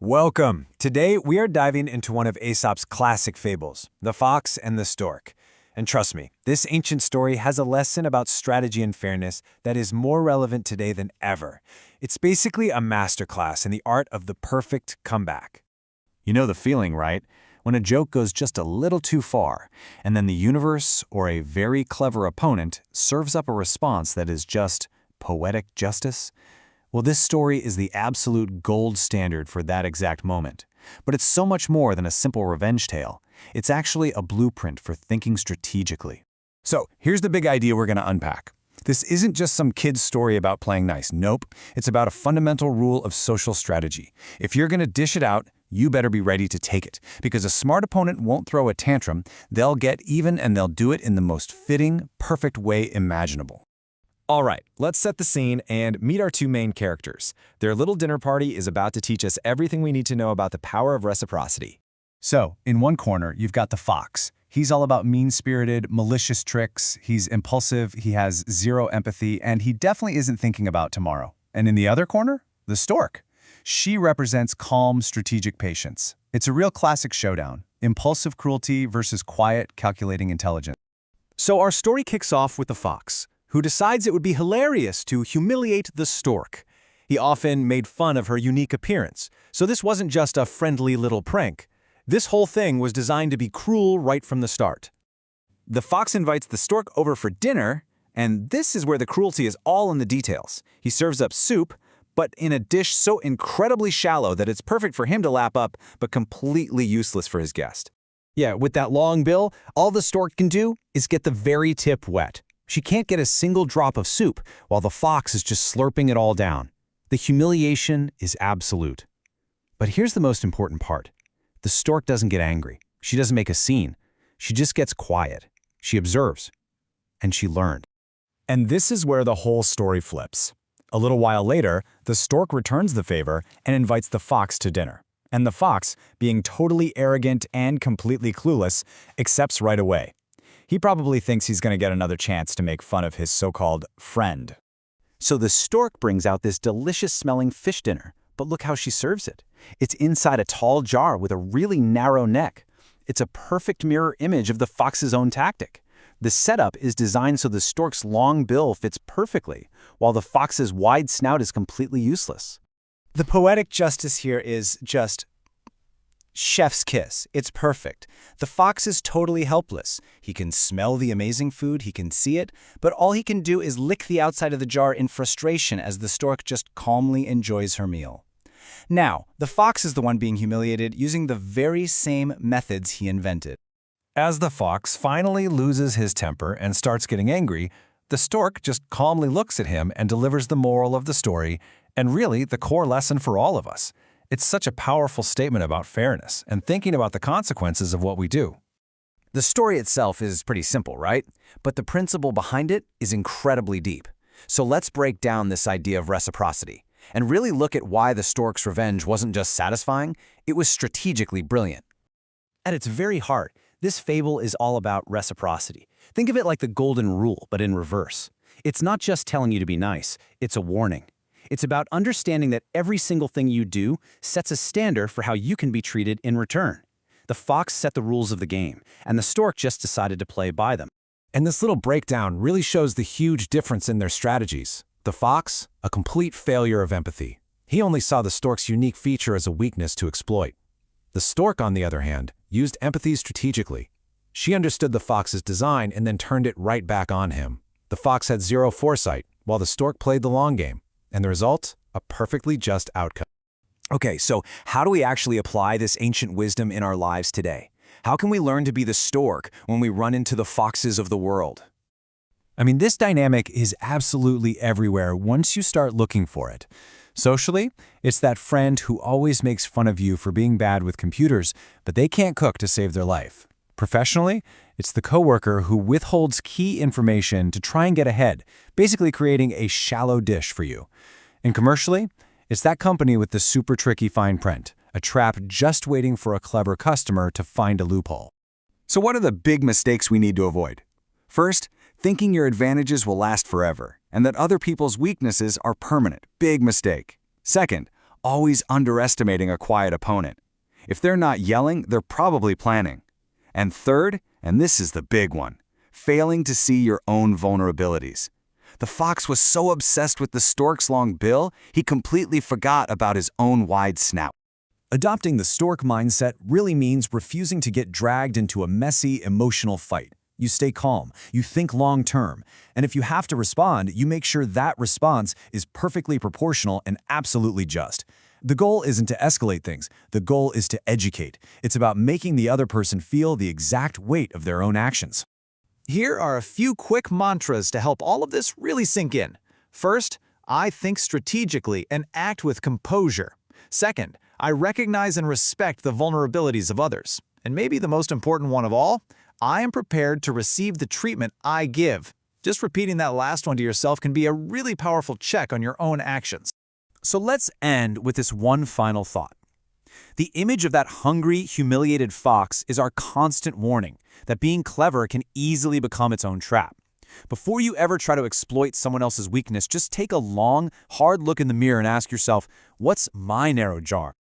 Welcome! Today, we are diving into one of Aesop's classic fables, The Fox and the Stork. And trust me, this ancient story has a lesson about strategy and fairness that is more relevant today than ever. It's basically a masterclass in the art of the perfect comeback. You know the feeling, right? When a joke goes just a little too far, and then the universe or a very clever opponent serves up a response that is just poetic justice? Well, this story is the absolute gold standard for that exact moment. But it's so much more than a simple revenge tale. It's actually a blueprint for thinking strategically. So, here's the big idea we're going to unpack. This isn't just some kid's story about playing nice. Nope, it's about a fundamental rule of social strategy. If you're going to dish it out, you better be ready to take it, because a smart opponent won't throw a tantrum. They'll get even, and they'll do it in the most fitting, perfect way imaginable. All right, let's set the scene and meet our two main characters. Their little dinner party is about to teach us everything we need to know about the power of reciprocity. So, in one corner, you've got the fox. He's all about mean-spirited, malicious tricks. He's impulsive, he has zero empathy, and he definitely isn't thinking about tomorrow. And in the other corner, the stork. She represents calm, strategic patience. It's a real classic showdown. Impulsive cruelty versus quiet, calculating intelligence. So our story kicks off with the fox, who decides it would be hilarious to humiliate the stork. He often made fun of her unique appearance, so this wasn't just a friendly little prank. This whole thing was designed to be cruel right from the start. The fox invites the stork over for dinner, and this is where the cruelty is all in the details. He serves up soup, but in a dish so incredibly shallow that it's perfect for him to lap up, but completely useless for his guest. Yeah, with that long bill, all the stork can do is get the very tip wet. She can't get a single drop of soup, while the fox is just slurping it all down. The humiliation is absolute. But here's the most important part. The stork doesn't get angry. She doesn't make a scene. She just gets quiet. She observes. And she learned. And this is where the whole story flips. A little while later, the stork returns the favor and invites the fox to dinner. And the fox, being totally arrogant and completely clueless, accepts right away. He probably thinks he's going to get another chance to make fun of his so-called friend. So the stork brings out this delicious-smelling fish dinner, but look how she serves it. It's inside a tall jar with a really narrow neck. It's a perfect mirror image of the fox's own tactic. The setup is designed so the stork's long bill fits perfectly, while the fox's wide snout is completely useless. The poetic justice here is just chef's kiss. It's perfect. The fox is totally helpless. He can smell the amazing food, he can see it, but all he can do is lick the outside of the jar in frustration as the stork just calmly enjoys her meal. Now, the fox is the one being humiliated using the very same methods he invented. As the fox finally loses his temper and starts getting angry, the stork just calmly looks at him and delivers the moral of the story, and really the core lesson for all of us. It's such a powerful statement about fairness and thinking about the consequences of what we do. The story itself is pretty simple, right? But the principle behind it is incredibly deep. So let's break down this idea of reciprocity and really look at why the stork's revenge wasn't just satisfying, it was strategically brilliant. At its very heart, this fable is all about reciprocity. Think of it like the golden rule, but in reverse. It's not just telling you to be nice, it's a warning. It's about understanding that every single thing you do sets a standard for how you can be treated in return. The fox set the rules of the game, and the stork just decided to play by them. And this little breakdown really shows the huge difference in their strategies. The fox, a complete failure of empathy. He only saw the stork's unique feature as a weakness to exploit. The stork, on the other hand, used empathy strategically. She understood the fox's design and then turned it right back on him. The fox had zero foresight, while the stork played the long game. And the result? A perfectly just outcome. Okay, so how do we actually apply this ancient wisdom in our lives today? How can we learn to be the stork when we run into the foxes of the world? I mean, this dynamic is absolutely everywhere once you start looking for it. Socially, it's that friend who always makes fun of you for being bad with computers, but they can't cook to save their life. Professionally, it's the coworker who withholds key information to try and get ahead, basically creating a shallow dish for you. And commercially, it's that company with the super tricky fine print, a trap just waiting for a clever customer to find a loophole. So what are the big mistakes we need to avoid? First, thinking your advantages will last forever, and that other people's weaknesses are permanent. Big mistake. Second, always underestimating a quiet opponent. If they're not yelling, they're probably planning. And third, and this is the big one, failing to see your own vulnerabilities. The fox was so obsessed with the stork's long bill, he completely forgot about his own wide snout. Adopting the stork mindset really means refusing to get dragged into a messy, emotional fight. You stay calm, you think long-term, and if you have to respond, you make sure that response is perfectly proportional and absolutely just. The goal isn't to escalate things, the goal is to educate. It's about making the other person feel the exact weight of their own actions. Here are a few quick mantras to help all of this really sink in. First, I think strategically and act with composure. Second, I recognize and respect the vulnerabilities of others. And maybe the most important one of all, I am prepared to receive the treatment I give. Just repeating that last one to yourself can be a really powerful check on your own actions. So let's end with this one final thought. The image of that hungry, humiliated fox is our constant warning that being clever can easily become its own trap. Before you ever try to exploit someone else's weakness, just take a long, hard look in the mirror and ask yourself, what's my narrow jar?